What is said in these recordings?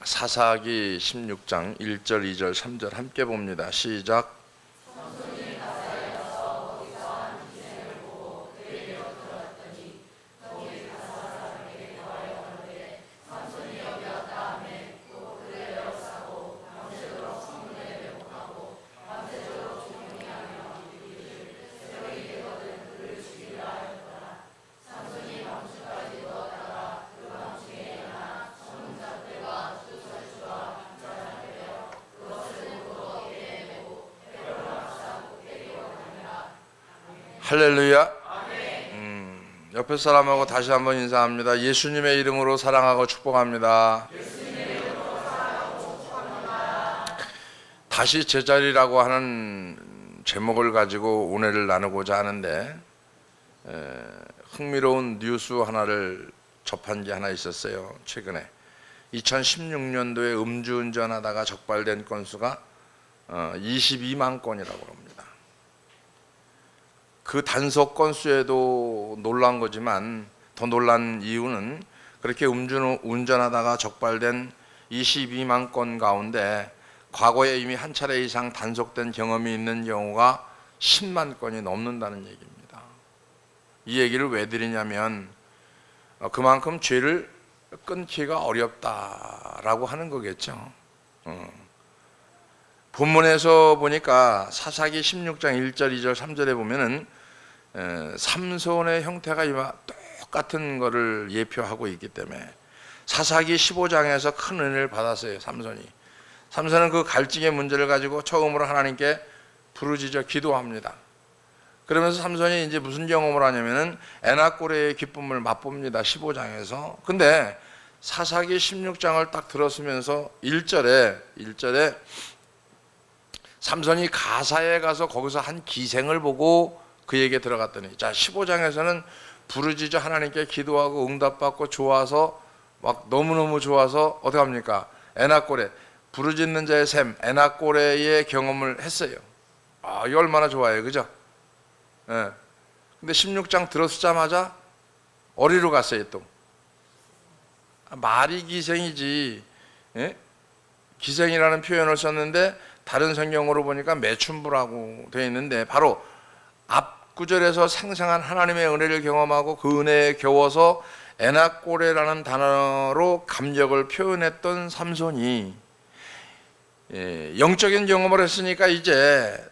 사사기 16장 1절, 2절, 3절 함께 봅니다. 시작. 할렐루야. 옆에 사람하고 다시 한번 인사합니다. 예수님의 이름으로 사랑하고 축복합니다. 다시 제자리라고 하는 제목을 가지고 은혜를 나누고자 하는데, 흥미로운 뉴스 하나를 접한 게 하나 있었어요. 최근에 2016년도에 음주운전하다가 적발된 건수가 22만 건이라고 합니다. 그 단속 건수에도 놀란 거지만 더 놀란 이유는 그렇게 운전하다가 적발된 22만 건 가운데 과거에 이미 한 차례 이상 단속된 경험이 있는 경우가 10만 건이 넘는다는 얘기입니다. 이 얘기를 왜 드리냐면 그만큼 죄를 끊기가 어렵다라고 하는 거겠죠. 본문에서 보니까 사사기 16장 1절, 2절, 3절에 보면은 삼손의 형태가 이와 똑같은 것을 예표하고 있기 때문에 사사기 15장에서 큰 은혜를 받았어요. 삼손은 그 갈증의 문제를 가지고 처음으로 하나님께 부르짖어 기도합니다. 그러면서 삼손이 이제 무슨 경험을 하냐면은 에나꼬레의 기쁨을 맛봅니다. 15장에서. 근데 사사기 16장을 딱 들었으면서 1절에 삼손이 가사에 가서 거기서 한 기생을 보고 그에게 들어갔더니, 자 15장에서는 부르짖어 하나님께 기도하고 응답받고 좋아서 막 너무너무 좋아서 어떻게 합니까? 에나꼬레, 부르짖는 자의 샘 에나꼬레의 경험을 했어요. 이거 얼마나 좋아요, 그죠? 예. 근데 16장 들어서자마자 어디로 갔어요 또? 말이 기생이지. 예? 기생이라는 표현을 썼는데 다른 성경으로 보니까 매춘부라고 되어 있는데, 바로 앞 구절에서 생생한 하나님의 은혜를 경험하고 그 은혜에 겨워서 에나꼬레라는 단어로 감격을 표현했던 삼손이 영적인 경험을 했으니까 이제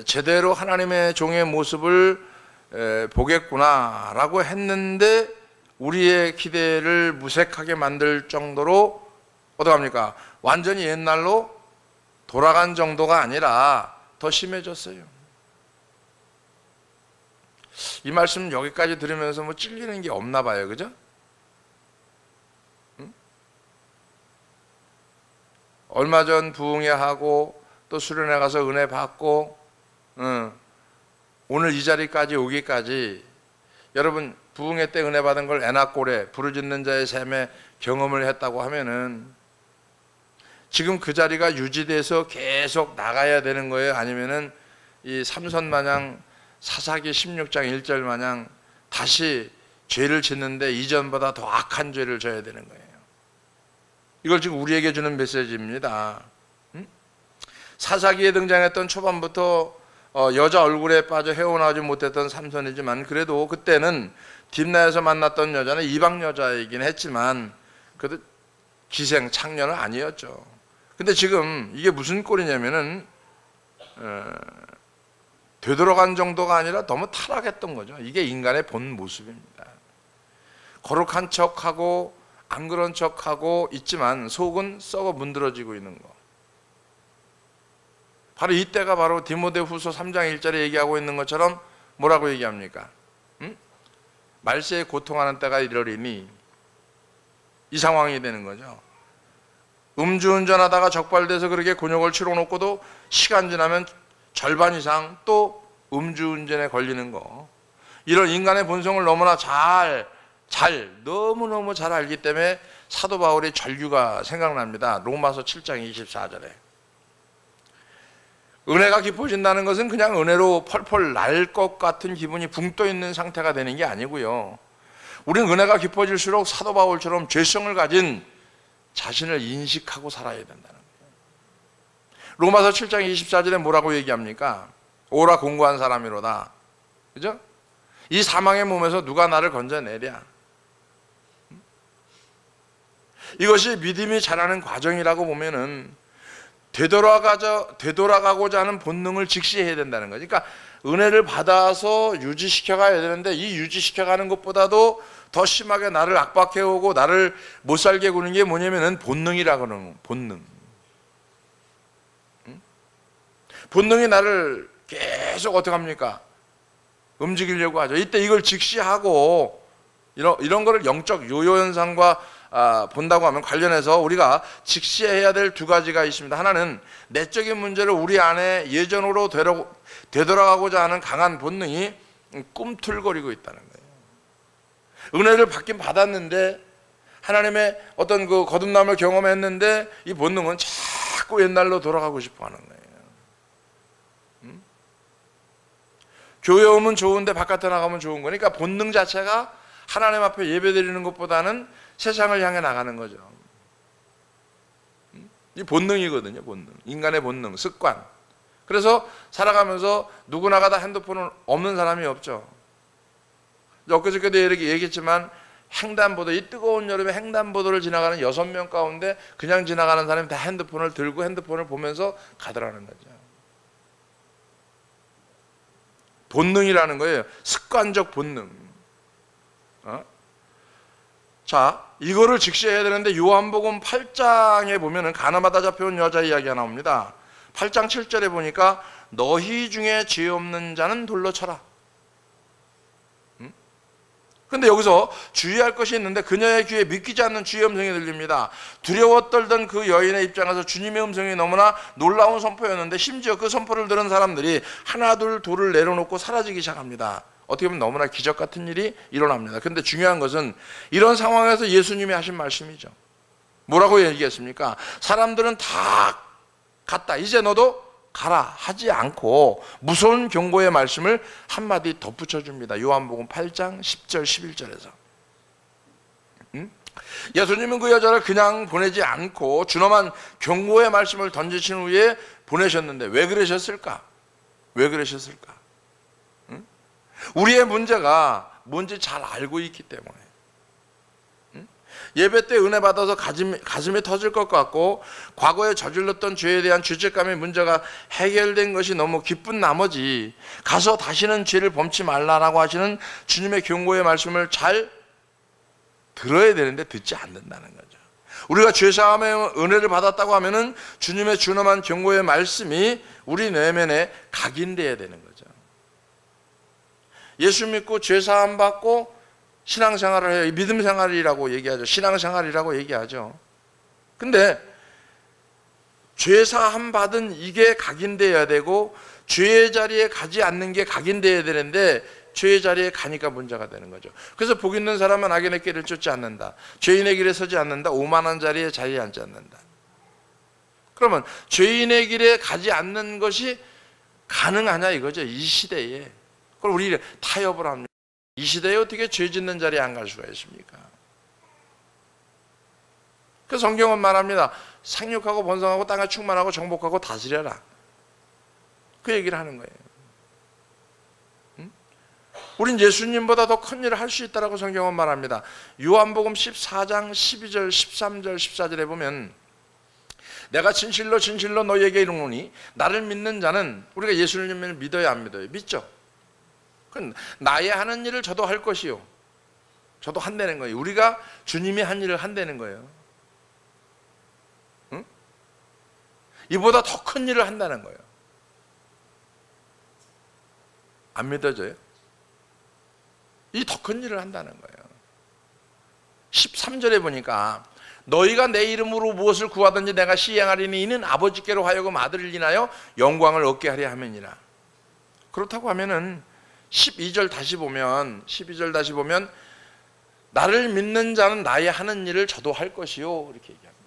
제대로 하나님의 종의 모습을 보겠구나 라고 했는데, 우리의 기대를 무색하게 만들 정도로 어떡합니까? 완전히 옛날로 돌아간 정도가 아니라 더 심해졌어요. 이 말씀 여기까지 들으면서 뭐 찔리는 게 없나 봐요, 그죠? 응? 얼마 전 부흥회 하고 또 수련회 가서 은혜 받고, 오늘 이 자리까지 오기까지 여러분 부흥회 때 은혜 받은 걸 에나꼬레, 부르짖는 자의 샘에 경험을 했다고 하면은 지금 그 자리가 유지돼서 계속 나가야 되는 거예요? 아니면은 이 삼손 마냥 사사기 16장 1절 마냥 다시 죄를 짓는데 이전보다 더 악한 죄를 져야 되는 거예요? 이걸 지금 우리에게 주는 메시지입니다. 사사기에 등장했던 초반부터 여자 얼굴에 빠져 헤어나오지 못했던 삼손이지만, 그래도 그때는 딥나에서 만났던 여자는 이방 여자이긴 했지만 그래도 기생 창녀는 아니었죠. 근데 지금 이게 무슨 꼴이냐면은 되돌아간 정도가 아니라 너무 타락했던 거죠. 이게 인간의 본 모습입니다. 거룩한 척하고 안 그런 척하고 있지만 속은 썩어 문드러지고 있는 거. 바로 이때가 바로 디모데후서 3장 1절에 얘기하고 있는 것처럼 뭐라고 얘기합니까? 말세에 고통하는 때가 이르리니, 이 상황이 되는 거죠. 음주운전하다가 적발돼서 그렇게 곤욕을 치러놓고도 시간 지나면 절반 이상 또 음주운전에 걸리는 거. 이런 인간의 본성을 너무나 너무너무 잘 알기 때문에 사도 바울의 절규가 생각납니다. 로마서 7장 24절에. 은혜가 깊어진다는 것은 그냥 은혜로 펄펄 날 것 같은 기분이 붕 떠 있는 상태가 되는 게 아니고요. 우리는 은혜가 깊어질수록 사도 바울처럼 죄성을 가진 자신을 인식하고 살아야 된다는 거예요. 로마서 7장 24절에 뭐라고 얘기합니까? 오라 공고한 사람이로다. 그죠? 이 사망의 몸에서 누가 나를 건져내랴. 이것이 믿음이 자라는 과정이라고 보면은 되돌아가고자 하는 본능을 직시해야 된다는 거죠. 그러니까 은혜를 받아서 유지시켜 가야 되는데 이 유지시켜 가는 것보다도 더 심하게 나를 압박해오고 나를 못 살게 구는 게 뭐냐면은 본능이라고 하는 거예요. 본능. 본능이 나를 계속 어떻게 합니까? 움직이려고 하죠. 이때 이걸 직시하고 이런 거를 영적 요요 현상과 본다고 하면 관련해서 우리가 직시해야 될 두 가지가 있습니다. 하나는 내적인 문제를 우리 안에 예전으로 되돌아가고자 하는 강한 본능이 꿈틀거리고 있다는 거예요. 은혜를 받긴 받았는데 하나님의 어떤 그 거듭남을 경험했는데 이 본능은 자꾸 옛날로 돌아가고 싶어 하는 거예요. 교회 오면 좋은데 바깥에 나가면 좋은 거니까 본능 자체가 하나님 앞에 예배드리는 것보다는 세상을 향해 나가는 거죠. 이 본능이거든요. 본능. 인간의 본능, 습관. 그래서 살아가면서 누구나가 다 핸드폰은 없는 사람이 없죠. 엊그저께도 이렇게 얘기했지만 횡단보도, 이 뜨거운 여름에 횡단보도를 지나가는 6명 가운데 그냥 지나가는 사람이 다 핸드폰을 들고 핸드폰을 보면서 가더라는 거죠. 본능이라는 거예요. 습관적 본능. 자, 이거를 직시해야 되는데 요한복음 8장에 보면은 가늠하다 잡혀온 여자 이야기가 나옵니다. 8장 7절에 보니까 너희 중에 죄 없는 자는 돌로 쳐라. 근데 여기서 주의할 것이 있는데 그녀의 귀에 믿기지 않는 주의 음성이 들립니다. 두려워 떨던 그 여인의 입장에서 주님의 음성이 너무나 놀라운 선포였는데 심지어 그 선포를 들은 사람들이 하나 둘 돌을 내려놓고 사라지기 시작합니다. 어떻게 보면 너무나 기적 같은 일이 일어납니다. 근데 중요한 것은 이런 상황에서 예수님이 하신 말씀이죠. 뭐라고 얘기했습니까? 사람들은 다 갔다. 이제 너도 가라 하지 않고 무서운 경고의 말씀을 한마디 덧붙여줍니다. 요한복음 8장 10절 11절에서 예수님은 그 여자를 그냥 보내지 않고 준엄한 경고의 말씀을 던지신 후에 보내셨는데 왜 그러셨을까? 왜 그러셨을까? 우리의 문제가 뭔지 잘 알고 있기 때문에 예배 때 은혜 받아서 가슴이 터질 것 같고 과거에 저질렀던 죄에 대한 죄책감의 문제가 해결된 것이 너무 기쁜 나머지 가서 다시는 죄를 범치 말라라고 하시는 주님의 경고의 말씀을 잘 들어야 되는데 듣지 않는다는 거죠. 우리가 죄사함의 은혜를 받았다고 하면은 주님의 준엄한 경고의 말씀이 우리 내면에 각인되어야 되는 거죠. 예수 믿고 죄사함 받고 신앙생활을 해요. 믿음생활이라고 얘기하죠. 신앙생활이라고 얘기하죠. 근데 죄사함 받은 이게 각인되어야 되고 죄의 자리에 가지 않는 게 각인되어야 되는데 죄의 자리에 가니까 문제가 되는 거죠. 그래서 복 있는 사람은 악인의 길을 쫓지 않는다. 죄인의 길에 서지 않는다. 오만한 자리에 자리에 앉지 않는다. 그러면 죄인의 길에 가지 않는 것이 가능하냐 이거죠. 이 시대에. 그걸 우리 타협을 합니다. 이 시대에 어떻게 죄 짓는 자리에 안 갈 수가 있습니까? 그 성경은 말합니다. 생육하고 번성하고 땅에 충만하고 정복하고 다스려라. 그 얘기를 하는 거예요. 우린 예수님보다 더 큰 일을 할 수 있다고 성경은 말합니다. 요한복음 14장 12절 13절 14절에 보면 내가 진실로 진실로 너희에게 이르노니 나를 믿는 자는 우리가 예수님을 믿어야 안 믿어요? 믿죠? 나의 하는 일을 저도 할 것이요. 저도 한다는 거예요. 우리가 주님이 한 일을 한다는 거예요. 응? 이보다 더 큰 일을 한다는 거예요. 안 믿어져요? 이 더 큰 일을 한다는 거예요. 13절에 보니까 너희가 내 이름으로 무엇을 구하든지 내가 시행하리니 이는 아버지께로 하여금 아들을 인하여 영광을 얻게 하려 함이니라. 그렇다고 하면은 12절 다시 보면 나를 믿는 자는 나의 하는 일을 저도 할 것이요 이렇게 얘기합니다.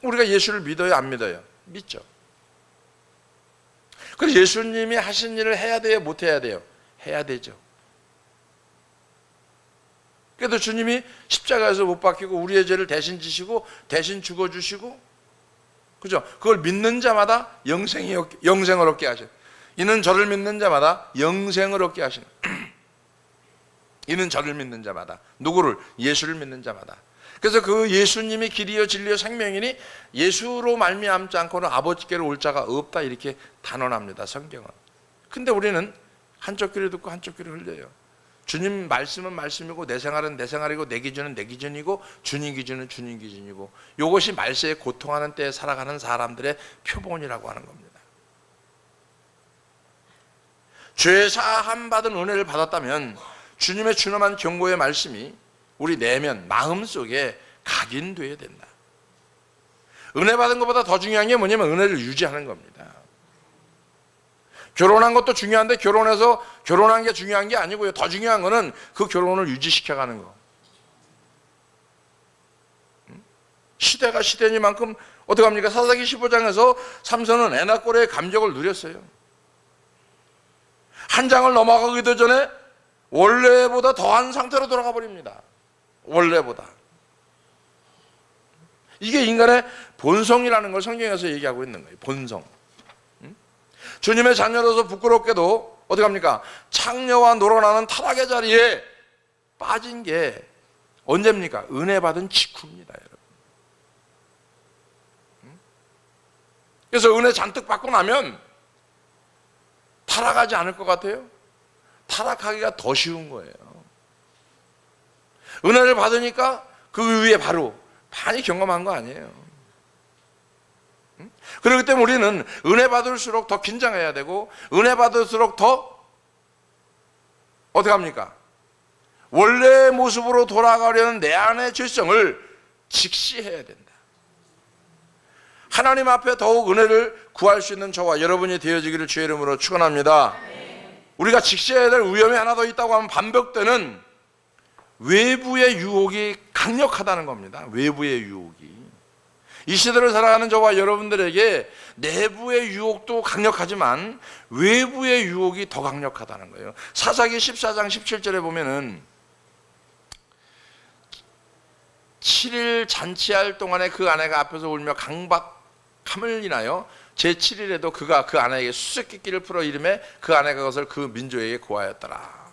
우리가 예수를 믿어요 안 믿어요? 믿죠. 그래서 예수님이 하신 일을 해야 돼요 못 해야 돼요? 해야 되죠. 그래도 주님이 십자가에서 못 박히고 우리의 죄를 대신 지시고 대신 죽어주시고, 그죠? 그걸 믿는 자마다 영생을 얻게 하시는, 이는 저를 믿는 자마다 영생을 얻게 하시는 이는 저를 믿는 자마다, 누구를? 예수를 믿는 자마다. 그래서 그 예수님이 길이요 진리요 생명이니 예수로 말미암지 않고는 아버지께로 올 자가 없다, 이렇게 단언합니다, 성경은. 근데 우리는 한쪽 귀를 듣고 한쪽 귀를 흘려요. 주님 말씀은 말씀이고 내 생활은 내 생활이고 내 기준은 내 기준이고 주님 기준은 주님 기준이고, 이것이 말세에 고통하는 때에 살아가는 사람들의 표본이라고 하는 겁니다. 죄 사함 받은 은혜를 받았다면 주님의 준엄한 경고의 말씀이 우리 내면 마음속에 각인되어야 된다. 은혜 받은 것보다 더 중요한 게 뭐냐면 은혜를 유지하는 겁니다. 결혼한 것도 중요한데 결혼해서 결혼한 게 중요한 게 아니고요, 더 중요한 거는 그 결혼을 유지시켜가는 거. 시대가 시대니만큼 어떡합니까? 사사기 15장에서 삼손은 에나꼴의 감격을 누렸어요. 한 장을 넘어가기도 전에 원래보다 더한 상태로 돌아가 버립니다. 원래보다. 이게 인간의 본성이라는 걸 성경에서 얘기하고 있는 거예요. 본성. 주님의 자녀로서 부끄럽게도 어떡합니까? 창녀와 놀아나는 타락의 자리에 빠진 게 언제입니까? 은혜 받은 직후입니다, 여러분. 그래서 은혜 잔뜩 받고 나면 타락하지 않을 것 같아요? 타락하기가 더 쉬운 거예요. 은혜를 받으니까 그 위에 바로 많이 경험한 거 아니에요. 그렇기 때문에 우리는 은혜 받을수록 더 긴장해야 되고, 은혜 받을수록 더 어떻게 합니까? 원래의 모습으로 돌아가려는 내 안의 죄성을 직시해야 된다. 하나님 앞에 더욱 은혜를 구할 수 있는 저와 여러분이 되어지기를 주의 이름으로 축원합니다. 우리가 직시해야 될 위험이 하나 더 있다고 하면 반복되는 외부의 유혹이 강력하다는 겁니다. 외부의 유혹이. 이 시대를 살아가는 저와 여러분들에게 내부의 유혹도 강력하지만 외부의 유혹이 더 강력하다는 거예요. 사사기 14장 17절에 보면은 7일 잔치할 동안에 그 아내가 앞에서 울며 강박함을 인하여 제7일에도 그가 그 아내에게 수수께끼를 풀어 이름에 그 아내가 그것을 그 민족에게 고하였더라.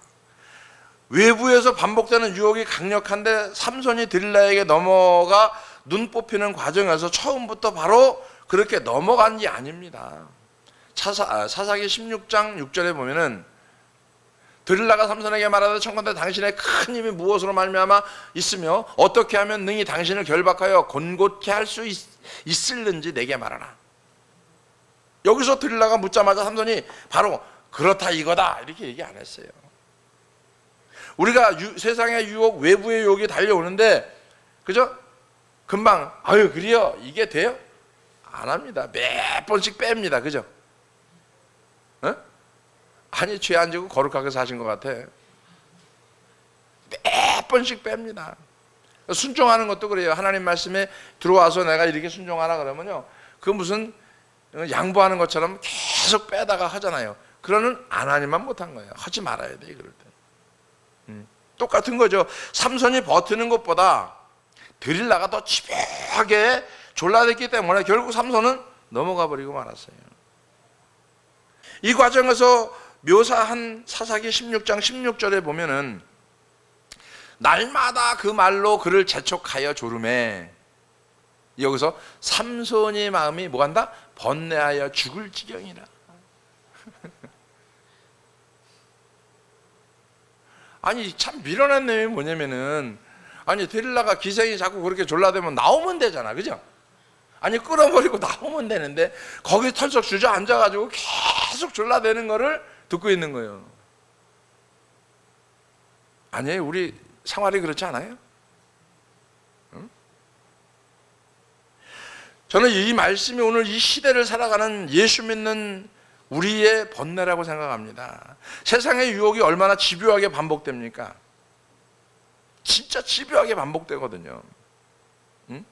외부에서 반복되는 유혹이 강력한데 삼손이 들릴라에게 넘어가 눈 뽑히는 과정에서 처음부터 바로 그렇게 넘어간 게 아닙니다. 사사기 16장 6절에 보면은 들릴라가 삼손에게 말하되 청컨대 당신의 큰 힘이 무엇으로 말미암아 있으며 어떻게 하면 능히 당신을 결박하여 곤고케 할 수 있을는지 내게 말하라. 여기서 들릴라가 묻자마자 삼손이 바로 그렇다 이거다 이렇게 얘기 안 했어요. 우리가 세상의 유혹, 외부의 유혹이 달려오는데 그죠? 금방 아유 그래요 이게 돼요? 안 합니다. 몇 번씩 뺍니다. 그죠? 어? 아니 죄 안 지고 거룩하게 사신 것 같아. 몇 번씩 뺍니다. 순종하는 것도 그래요. 하나님 말씀에 들어와서 내가 이렇게 순종하라 그러면요, 그 무슨 양보하는 것처럼 계속 빼다가 하잖아요. 그러는 안 하니만 못한 거예요. 하지 말아야 돼 그럴 때. 똑같은 거죠. 삼손이 버티는 것보다 들릴라가 더 집요하게 졸라댔기 때문에 결국 삼손은 넘어가 버리고 말았어요. 이 과정에서 묘사한 사사기 16장 16절에 보면은 날마다 그 말로 그를 재촉하여 조르매, 여기서 삼손의 마음이 뭐한다? 번뇌하여 죽을 지경이라. 아니 참 미련한 내용이 뭐냐면은, 아니 데릴라가 기생이 자꾸 그렇게 졸라대면 나오면 되잖아, 그죠? 아니 끌어버리고 나오면 되는데 거기 털썩 주저앉아가지고 계속 졸라대는 거를 듣고 있는 거예요. 아니에요? 우리 생활이 그렇지 않아요? 응? 저는 이 말씀이 오늘 이 시대를 살아가는 예수 믿는 우리의 번뇌라고 생각합니다. 세상의 유혹이 얼마나 집요하게 반복됩니까? 진짜 집요하게 반복되거든요. 응?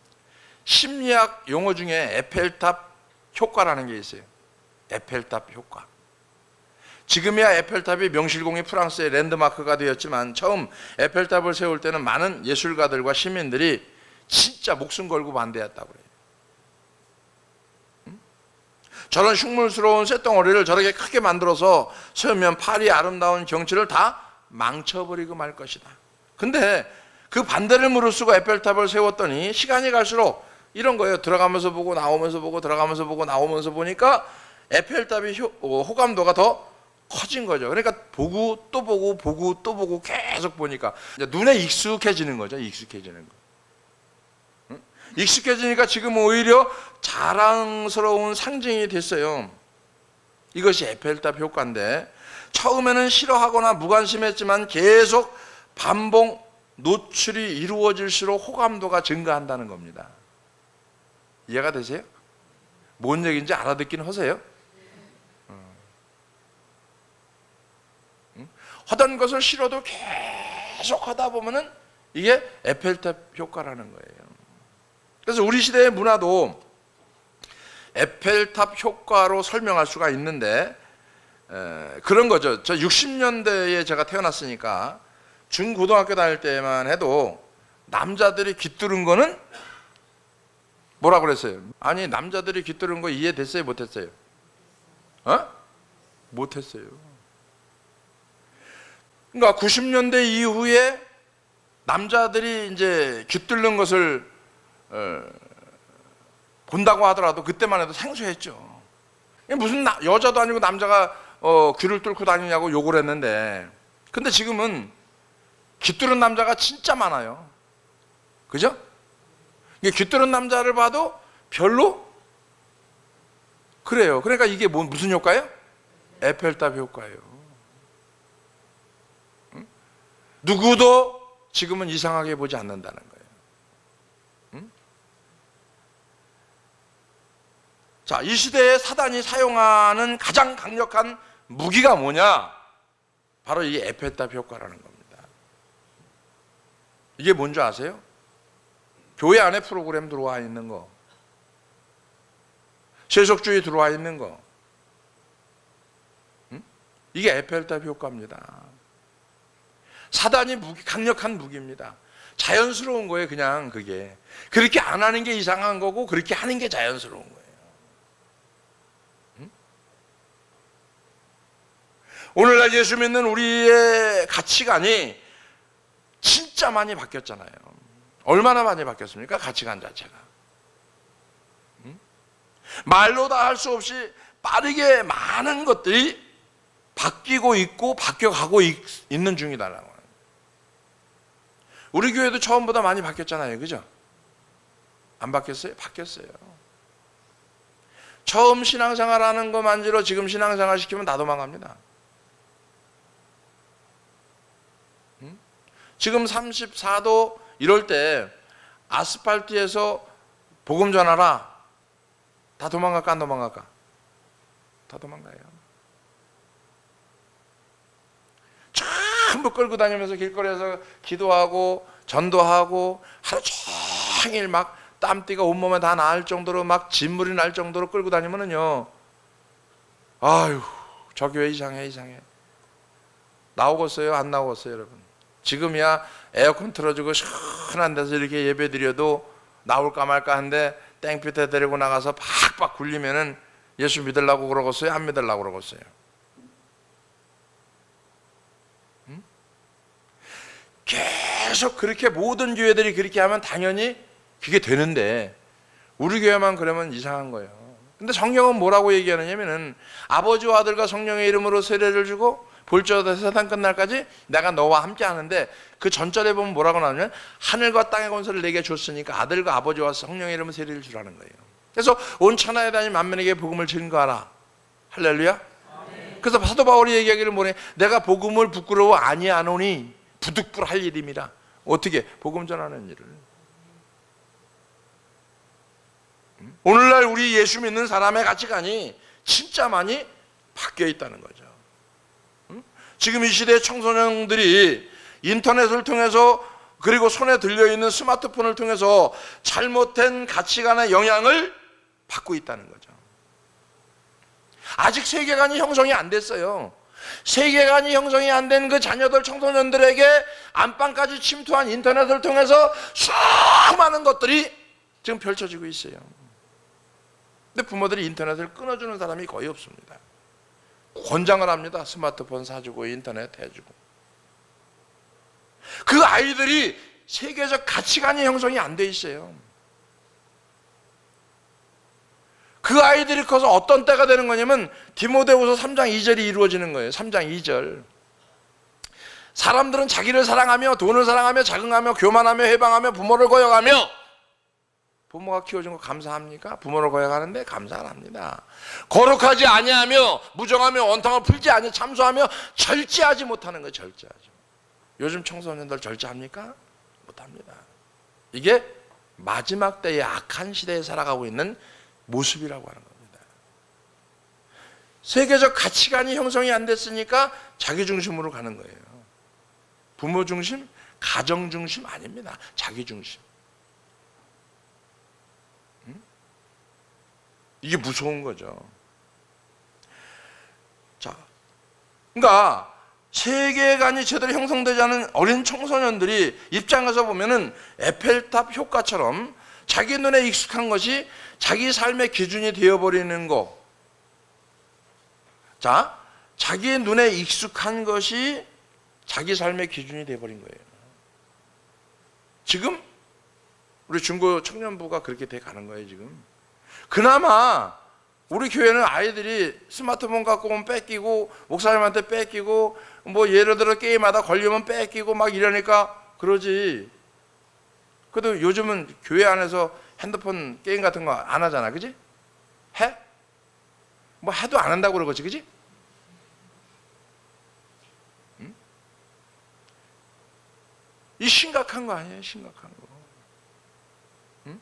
심리학 용어 중에 에펠탑 효과라는 게 있어요. 에펠탑 효과. 지금이야 에펠탑이 명실공히 프랑스의 랜드마크가 되었지만 처음 에펠탑을 세울 때는 많은 예술가들과 시민들이 진짜 목숨 걸고 반대했다고 그래요. 저런 흉물스러운 쇳덩어리를 저렇게 크게 만들어서 세우면 파리의 아름다운 경치를 다 망쳐버리고 말 것이다. 근데 그 반대를 무릅쓰고 에펠탑을 세웠더니 시간이 갈수록 이런 거예요. 들어가면서 보고 나오면서 보고 들어가면서 보고 나오면서 보니까 에펠탑의 호감도가 더 커진 거죠. 그러니까 보고 또 보고 보고 또 보고 계속 보니까 이제 눈에 익숙해지는 거죠. 익숙해지는 거. 응? 익숙해지니까 지금 오히려 자랑스러운 상징이 됐어요. 이것이 에펠탑 효과인데 처음에는 싫어하거나 무관심했지만 계속 반복 노출이 이루어질수록 호감도가 증가한다는 겁니다. 이해가 되세요? 뭔 얘기인지 알아듣긴 하세요? 하던 것을 싫어도 계속 하다 보면은 이게 에펠탑 효과라는 거예요. 그래서 우리 시대의 문화도 에펠탑 효과로 설명할 수가 있는데 그런 거죠. 저 60년대에 제가 태어났으니까 중고등학교 다닐 때만 해도 남자들이 깃두른 거는 뭐라 그랬어요? 아니 남자들이 깃두른 거 이해됐어요? 못했어요? 못했어요. 그러니까 90년대 이후에 남자들이 이제 깃뚫는 것을 본다고 하더라도 그때만 해도 생소했죠. 무슨 여자도 아니고 남자가 귀를 뚫고 다니냐고 욕을 했는데, 근데 지금은 깃뚫은 남자가 진짜 많아요. 그죠? 깃뚫은 남자를 봐도 별로 그래요. 그러니까 이게 무슨 효과예요? 에펠탑 효과예요. 누구도 지금은 이상하게 보지 않는다는 거예요. 자, 이 시대에 사단이 사용하는 가장 강력한 무기가 뭐냐? 바로 이 에펠탑 효과라는 겁니다. 이게 뭔지 아세요? 교회 안에 프로그램 들어와 있는 거, 세속주의 들어와 있는 거, 이게 에펠탑 효과입니다. 사단이 강력한 무기입니다. 자연스러운 거예요. 그냥 그게 그렇게 안 하는 게 이상한 거고 그렇게 하는 게 자연스러운 거예요. 오늘날 예수 믿는 우리의 가치관이 진짜 많이 바뀌었잖아요. 얼마나 많이 바뀌었습니까? 가치관 자체가. 말로 다 할 수 없이 빠르게 많은 것들이 바뀌고 있고 바뀌어가고 있는 중이다라고. 우리 교회도 처음보다 많이 바뀌었잖아요. 그죠? 안 바뀌었어요? 바뀌었어요. 처음 신앙생활 하는 거 만지러 지금 신앙생활 시키면 다 도망갑니다. 지금 34도 이럴 때 아스팔트에서 복음 전하라. 다 도망갈까 안 도망갈까? 다 도망가요. 전부 끌고 다니면서 길거리에서 기도하고 전도하고 하루 종일 막 땀띠가 온몸에 다 날 정도로 막 진물이 날 정도로 끌고 다니면은요, 아유 저 교회 이상해. 나오겠어요? 안 나오겠어요? 여러분? 지금이야 에어컨 틀어주고 시원한 데서 이렇게 예배 드려도 나올까 말까 한데 땡볕에 데리고 나가서 팍팍 굴리면은 예수 믿으려고 그러겠어요? 안 믿으려고 그러겠어요? 계속 그렇게 모든 교회들이 그렇게 하면 당연히 그게 되는데 우리 교회만 그러면 이상한 거예요. 근데 성경은 뭐라고 얘기하느냐면은 아버지와 아들과 성령의 이름으로 세례를 주고 볼지어다 세상 끝날까지 내가 너와 함께 하는데, 그 전절에 보면 뭐라고 나오냐면 하늘과 땅의 권세를 내게 줬으니까 아들과 아버지와 성령의 이름으로 세례를 주라는 거예요. 그래서 온 천하에 다니는 만민에게 복음을 증거하라. 할렐루야. 그래서 사도 바울이 얘기하기를 뭐래? 내가 복음을 부끄러워 아니하노니 부득불할 일입니다. 어떻게? 복음 전하는 일을. 오늘날 우리 예수 믿는 사람의 가치관이 진짜 많이 바뀌어 있다는 거죠. 지금 이 시대의 청소년들이 인터넷을 통해서 그리고 손에 들려있는 스마트폰을 통해서 잘못된 가치관의 영향을 받고 있다는 거죠. 아직 세계관이 형성이 안 됐어요. 세계관이 형성이 안 된 그 자녀들, 청소년들에게 안방까지 침투한 인터넷을 통해서 수많은 것들이 지금 펼쳐지고 있어요. 근데 부모들이 인터넷을 끊어주는 사람이 거의 없습니다. 권장을 합니다. 스마트폰 사주고 인터넷 해주고. 그 아이들이 세계적 가치관이 형성이 안 돼 있어요. 그 아이들이 커서 어떤 때가 되는 거냐면 디모데후서 3장 2절이 이루어지는 거예요. 3장 2절. 사람들은 자기를 사랑하며 돈을 사랑하며 자긍하며 교만하며 해방하며 부모를 거역하며. 부모가 키워준 거 감사합니까? 부모를 거역하는데 감사 안 합니다. 거룩하지 아니하며 무정하며 원탕을 풀지 아니 참소하며 절제하지 못하는 거예요. 절제하죠. 요즘 청소년들 절제합니까? 못합니다. 이게 마지막 때의 악한 시대에 살아가고 있는 모습이라고 하는 겁니다. 세계적 가치관이 형성이 안 됐으니까 자기 중심으로 가는 거예요. 부모 중심, 가정 중심 아닙니다. 자기 중심. 이게 무서운 거죠. 자, 그러니까 세계관이 제대로 형성되지 않은 어린 청소년들이 입장에서 보면은 에펠탑 효과처럼 자기 눈에 익숙한 것이 자기 삶의 기준이 되어버리는 거. 자, 자기 눈에 익숙한 것이 자기 삶의 기준이 되어버린 거예요. 지금 우리 중고 청년부가 그렇게 돼 가는 거예요, 지금. 그나마 우리 교회는 아이들이 스마트폰 갖고 오면 뺏기고 목사님한테 뺏기고 뭐 예를 들어 게임하다 걸리면 뺏기고 막 이러니까 그러지. 그래도 요즘은 교회 안에서 핸드폰 게임 같은 거 안 하잖아, 그지? 해? 뭐 해도 안 한다고 그러겠지, 그지? 응? 이 심각한 거 아니에요, 심각한 거. 응?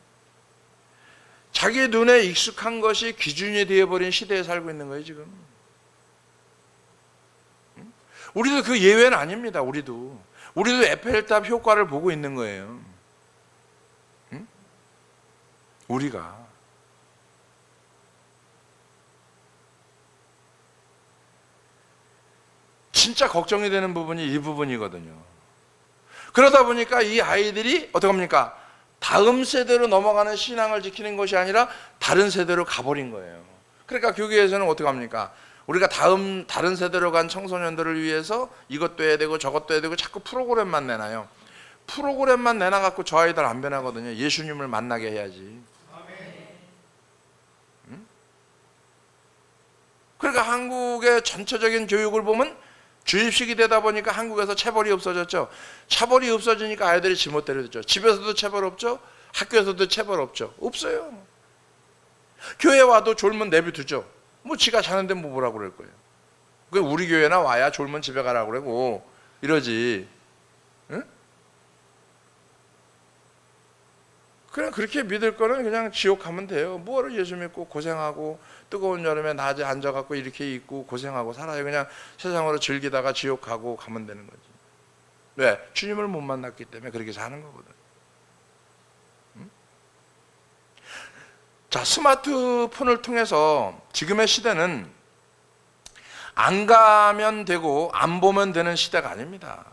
자기 눈에 익숙한 것이 기준이 되어버린 시대에 살고 있는 거예요, 지금. 응? 우리도 그 예외는 아닙니다, 우리도 에펠탑 효과를 보고 있는 거예요. 우리가 진짜 걱정이 되는 부분이 이 부분이거든요. 그러다 보니까 이 아이들이 어떻게 합니까? 다음 세대로 넘어가는 신앙을 지키는 것이 아니라 다른 세대로 가버린 거예요. 그러니까 교계에서는 어떻게 합니까? 우리가 다른 세대로 간 청소년들을 위해서 이것도 해야 되고 저것도 해야 되고 자꾸 프로그램만 내놔요. 프로그램만 내놔갖고 저 아이들 안 변하거든요. 예수님을 만나게 해야지. 그러니까 한국의 전체적인 교육을 보면 주입식이 되다 보니까 한국에서 체벌이 없어졌죠. 체벌이 없어지니까 아이들이 지못대로 됐죠. 집에서도 체벌 없죠. 학교에서도 체벌 없죠. 없어요. 교회 와도 졸면 내비두죠. 뭐 지가 자는데 뭐 뭐라고 그럴 거예요. 그 우리 교회나 와야 졸면 집에 가라고 그러고 이러지. 응? 그냥 그렇게 믿을 거는 그냥 지옥 가면 돼요. 뭐를 예수 믿고 고생하고 뜨거운 여름에 낮에 앉아갖고 이렇게 있고 고생하고 살아요. 그냥 세상으로 즐기다가 지옥 가고 가면 되는 거지. 왜? 주님을 못 만났기 때문에 그렇게 사는 거거든. 응? 자, 스마트폰을 통해서 지금의 시대는 안 가면 되고 안 보면 되는 시대가 아닙니다.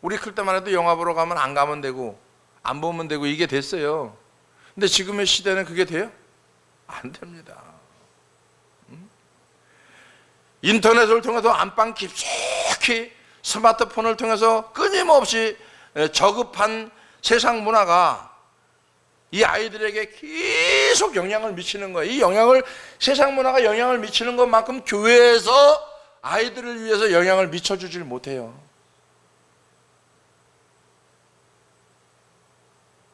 우리 클 때만 해도 영화 보러 가면 안 가면 되고 안 보면 되고 이게 됐어요. 근데 지금의 시대는 그게 돼요? 안 됩니다. 인터넷을 통해서 안방 깊숙이 스마트폰을 통해서 끊임없이 저급한 세상 문화가 이 아이들에게 계속 영향을 미치는 거예요. 이 영향을, 세상 문화가 영향을 미치는 것만큼 교회에서 아이들을 위해서 영향을 미쳐주질 못해요.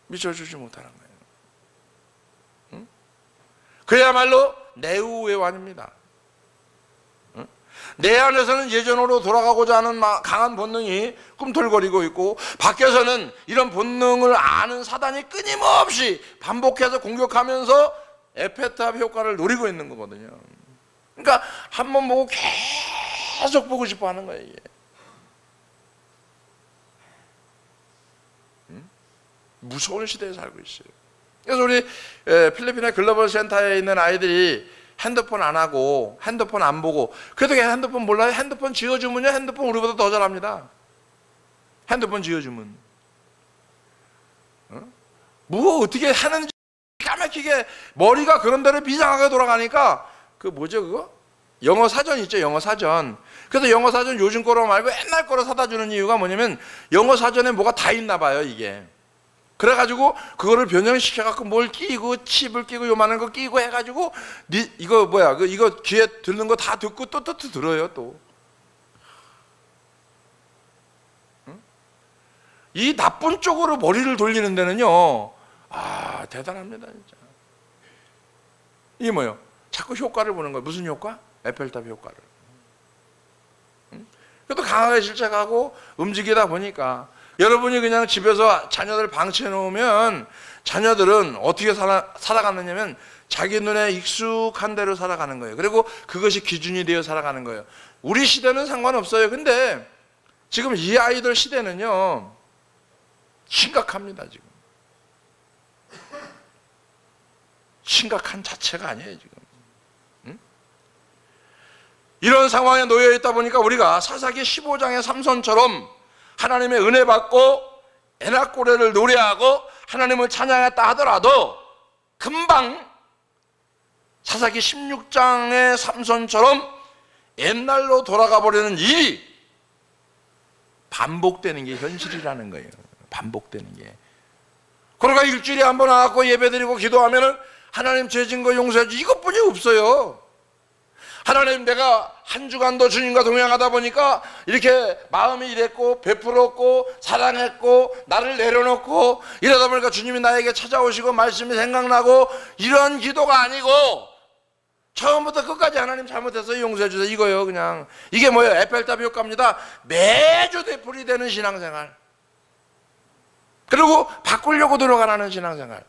미쳐주지 못하는 거예요. 응? 그야말로 내우외환입니다. 응? 내 안에서는 예전으로 돌아가고자 하는 강한 본능이 꿈틀거리고 있고 밖에서는 이런 본능을 아는 사단이 끊임없이 반복해서 공격하면서 에펠탑 효과를 노리고 있는 거거든요. 그러니까 한 번 보고 계속 보고 싶어 하는 거예요, 이게. 무서운 시대에 살고 있어요. 그래서 우리 필리핀의 글로벌 센터에 있는 아이들이 핸드폰 안 하고 핸드폰 안 보고, 그래도 핸드폰 몰라요? 핸드폰 지어주면요, 핸드폰 우리보다 더 잘합니다. 핸드폰 지어주면 뭐 어떻게 하는지 까맣게 머리가 그런 대로 비상하게 돌아가니까, 그 뭐죠 그거? 영어 사전 있죠, 영어 사전. 그래서 영어 사전 요즘 거로 말고 옛날 거로 사다 주는 이유가 뭐냐면, 영어 사전에 뭐가 다 있나 봐요 이게. 그래가지고 그거를 변형시켜갖고 뭘 끼고, 칩을 끼고, 요만한 거 끼고 해가지고, 이거 뭐야, 이거 귀에 듣는 거 다 듣고 또 들어요 또. 이 나쁜 쪽으로 머리를 돌리는 데는요, 아 대단합니다 진짜. 이게 뭐예요? 자꾸 효과를 보는 거예요. 무슨 효과? 에펠탑 효과를. 그것도 강하게 실천하고 움직이다 보니까, 여러분이 그냥 집에서 자녀들 방치해 놓으면 자녀들은 어떻게 살아가느냐면 자기 눈에 익숙한 대로 살아가는 거예요. 그리고 그것이 기준이 되어 살아가는 거예요. 우리 시대는 상관없어요. 근데 지금 이 아이들 시대는요 심각합니다. 지금 심각한 자체가 아니에요 지금. 이런 상황에 놓여 있다 보니까 우리가 사사기 15장의 삼손처럼 하나님의 은혜 받고 에낙고레를 노래하고 하나님을 찬양했다 하더라도 금방 사사기 16장의 삼손처럼 옛날로 돌아가 버리는 일이 반복되는 게 현실이라는 거예요. 반복되는 게. 그러니까 일주일에 한 번 와갖고 예배드리고 기도하면은 하나님 죄 진 거 용서해 주, 이것뿐이 없어요. 하나님, 내가 한 주간도 주님과 동행하다 보니까 이렇게 마음이 이랬고 베풀었고 사랑했고 나를 내려놓고 이러다 보니까 주님이 나에게 찾아오시고 말씀이 생각나고, 이런 기도가 아니고 처음부터 끝까지 하나님 잘못해서 용서해 주세요 이거예요. 그냥 이게 뭐예요? 에펠탑 효과입니다. 매주 되풀이되는 신앙생활, 그리고 바꾸려고 들어가라는 신앙생활.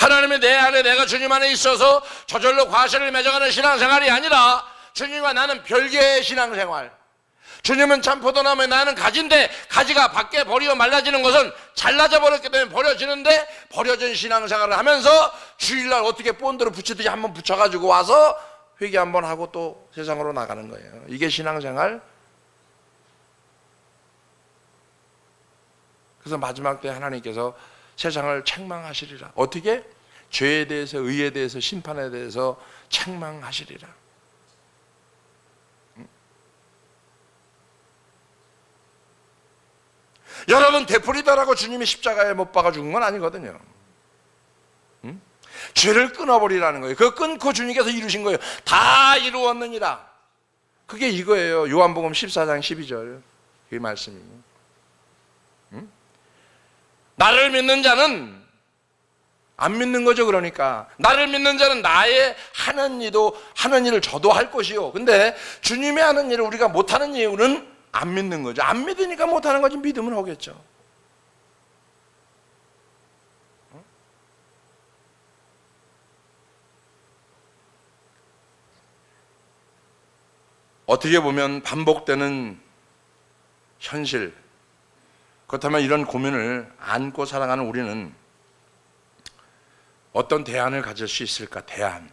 하나님의 내 안에, 내가 주님 안에 있어서 저절로 과실을 맺어가는 신앙생활이 아니라 주님과 나는 별개의 신앙생활. 주님은 참 포도나무에, 나는 가지인데 가지가 밖에 버리고 말라지는 것은 잘라져 버렸기 때문에 버려지는데, 버려진 신앙생활을 하면서 주일날 어떻게 본드로 붙이듯이 한번 붙여가지고 와서 회개 한번 하고 또 세상으로 나가는 거예요. 이게 신앙생활. 그래서 마지막 때 하나님께서 세상을 책망하시리라. 어떻게? 죄에 대해서, 의에 대해서, 심판에 대해서 책망하시리라. 여러분, 되풀이다라고 주님이 십자가에 못 박아 죽은 건 아니거든요. 죄를 끊어버리라는 거예요. 그거 끊고 주님께서 이루신 거예요. 다 이루었느니라. 그게 이거예요. 요한복음 14장 12절 그 말씀이. 나를 믿는 자는, 안 믿는 거죠. 그러니까 나를 믿는 자는 나의 하는 일을 저도 할 것이요. 근데 주님이 하는 일을 우리가 못하는 이유는 안 믿는 거죠. 안 믿으니까 못하는 거지, 믿으면 하겠죠. 어떻게 보면 반복되는 현실, 그렇다면 이런 고민을 안고 살아가는 우리는 어떤 대안을 가질 수 있을까? 대안.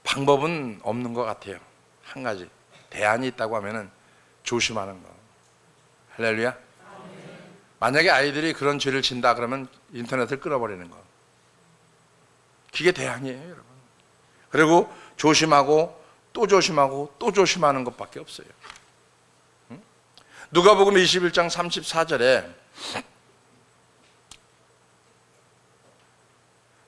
방법은 없는 것 같아요. 한 가지 대안이 있다고 하면은 조심하는 거. 할렐루야. 만약에 아이들이 그런 죄를 진다 그러면 인터넷을 끊어버리는 거. 그게 대안이에요, 여러분. 그리고 조심하고 또 조심하고 또 조심하는 것밖에 없어요. 누가복음 21장 34절에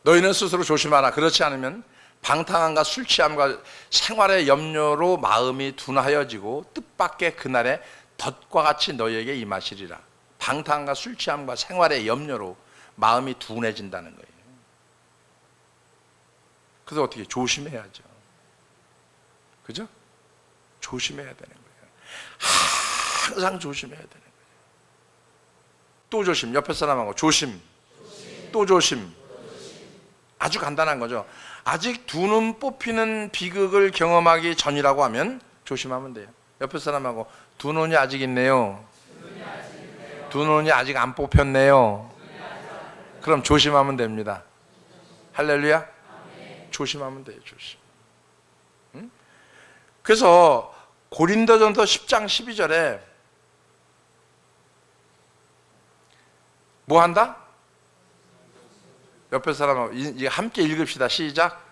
너희는 스스로 조심하라. 그렇지 않으면 방탕함과 술 취함과 생활의 염려로 마음이 둔하여지고 뜻밖의 그날에 덫과 같이 너희에게 임하시리라. 방탕함과 술 취함과 생활의 염려로 마음이 둔해진다는 거예요. 그래서 어떻게? 조심해야죠. 그죠? 조심해야 되는 거예요. 항상 조심해야 되는 거예요. 또 조심. 옆에 사람하고 조심. 또 조심. 아주 간단한 거죠. 아직 두 눈 뽑히는 비극을 경험하기 전이라고 하면 조심하면 돼요. 옆에 사람하고 두 눈이 아직 있네요. 두 눈이 아직 안 뽑혔네요. 그럼 조심하면 됩니다. 할렐루야. 조심하면 돼요. 조심. 응? 그래서 고린도전서 10장 12절에 뭐 한다? 옆에 사람하고 함께 읽읍시다. 시작.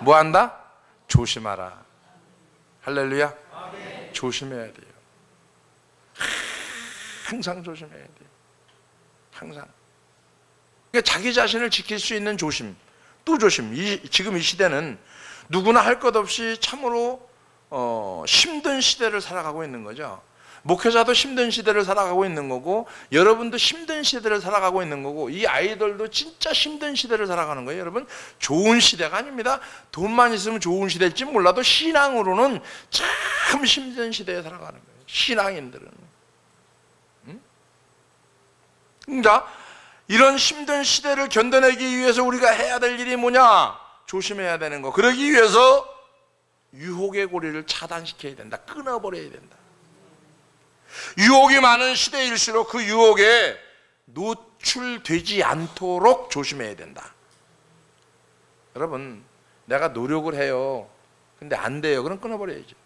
뭐 한다? 조심하라. 할렐루야. 조심해야 돼요. 항상 조심해야 돼요. 항상. 그러니까 자기 자신을 지킬 수 있는 조심, 또 조심. 지금 이 시대는 누구나 할 것 없이 참으로 힘든 시대를 살아가고 있는 거죠. 목회자도 힘든 시대를 살아가고 있는 거고, 여러분도 힘든 시대를 살아가고 있는 거고, 이 아이들도 진짜 힘든 시대를 살아가는 거예요. 여러분, 좋은 시대가 아닙니다. 돈만 있으면 좋은 시대일지 몰라도 신앙으로는 참 힘든 시대에 살아가는 거예요. 신앙인들은. 그러니까 이런 힘든 시대를 견뎌내기 위해서 우리가 해야 될 일이 뭐냐? 조심해야 되는 거. 그러기 위해서 유혹의 고리를 차단시켜야 된다. 끊어버려야 된다. 유혹이 많은 시대일수록 그 유혹에 노출되지 않도록 조심해야 된다. 여러분, 내가 노력을 해요. 근데 안 돼요. 그럼 끊어버려야죠.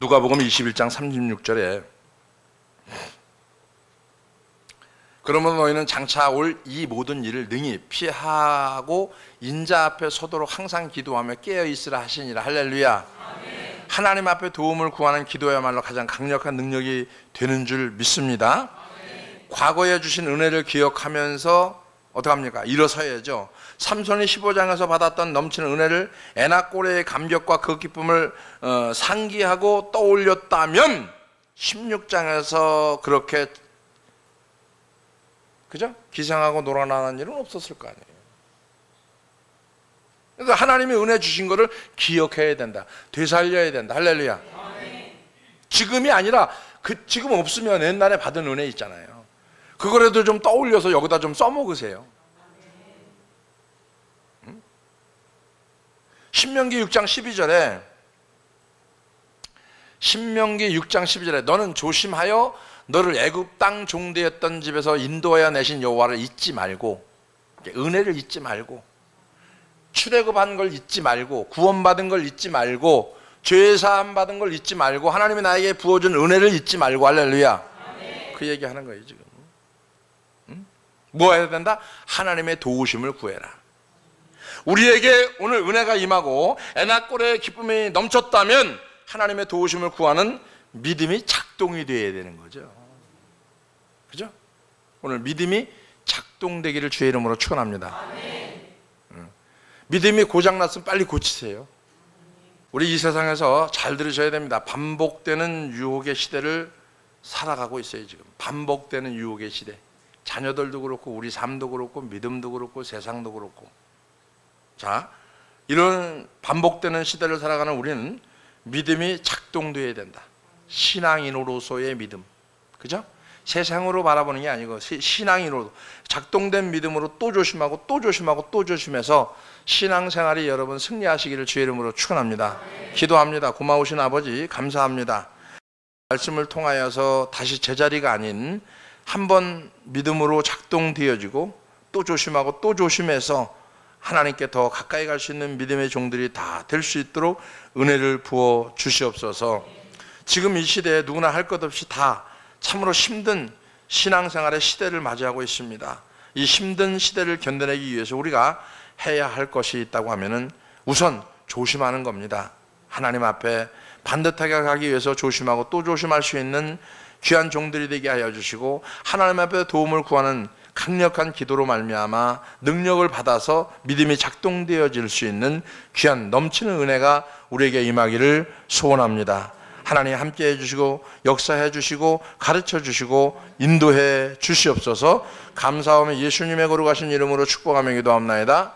누가복음 21장 36절에 그러면 너희는 장차 올 이 모든 일을 능히 피하고 인자 앞에 서도록 항상 기도하며 깨어있으라 하시니라. 할렐루야. 아멘. 하나님 앞에 도움을 구하는 기도야말로 가장 강력한 능력이 되는 줄 믿습니다. 아멘. 과거에 주신 은혜를 기억하면서 어떡합니까? 일어서야죠. 삼손이 15장에서 받았던 넘치는 은혜를 에나꼬레의 감격과 그 기쁨을 상기하고 떠올렸다면 16장에서 그렇게 그죠? 기생하고 놀아나는 일은 없었을 거 아니에요. 그래서 하나님이 은혜 주신 거를 기억해야 된다. 되살려야 된다. 할렐루야. 지금이 아니라 지금 없으면 옛날에 받은 은혜 있잖아요. 그거라도 좀 떠올려서 여기다 좀 써먹으세요. 신명기 6장 12절에 너는 조심하여 너를 애굽 땅 종되었던 집에서 인도하여 내신 여호와를 잊지 말고, 은혜를 잊지 말고, 출애굽한 걸 잊지 말고, 구원받은 걸 잊지 말고, 죄사함 받은 걸 잊지 말고, 하나님이 나에게 부어준 은혜를 잊지 말고. 할렐루야. 그 얘기하는 거예요 지금. 뭐 해야 된다? 하나님의 도우심을 구해라. 우리에게 오늘 은혜가 임하고 에나꼴의 기쁨이 넘쳤다면 하나님의 도우심을 구하는 믿음이 작동이 되어야 되는 거죠. 그죠? 오늘 믿음이 작동되기를 주의 이름으로 축원합니다. 믿음이 고장났으면 빨리 고치세요. 우리 이 세상에서 잘 들으셔야 됩니다. 반복되는 유혹의 시대를 살아가고 있어요. 지금 반복되는 유혹의 시대. 자녀들도 그렇고 우리 삶도 그렇고 믿음도 그렇고 세상도 그렇고. 자, 이런 반복되는 시대를 살아가는 우리는 믿음이 작동되어야 된다. 신앙인으로서의 믿음, 그죠? 세상으로 바라보는 게 아니고 신앙인으로 작동된 믿음으로 또 조심하고 또 조심하고 또 조심해서 신앙생활이 여러분 승리하시기를 주의 이름으로 축원합니다. 기도합니다. 고마우신 아버지 감사합니다. 말씀을 통하여서 다시 제자리가 아닌 한번 믿음으로 작동되어지고 또 조심하고 또 조심해서 하나님께 더 가까이 갈 수 있는 믿음의 종들이 다 될 수 있도록 은혜를 부어 주시옵소서. 지금 이 시대에 누구나 할 것 없이 다 참으로 힘든 신앙생활의 시대를 맞이하고 있습니다. 이 힘든 시대를 견뎌내기 위해서 우리가 해야 할 것이 있다고 하면은 우선 조심하는 겁니다. 하나님 앞에 반듯하게 가기 위해서 조심하고 또 조심할 수 있는 귀한 종들이 되게 하여 주시고 하나님 앞에 도움을 구하는 강력한 기도로 말미암아 능력을 받아서 믿음이 작동되어질 수 있는 귀한 넘치는 은혜가 우리에게 임하기를 소원합니다. 하나님 함께 해주시고 역사해 주시고 가르쳐 주시고 인도해 주시옵소서. 감사하며 예수님의 거룩하신 이름으로 축복하며 기도합나이다.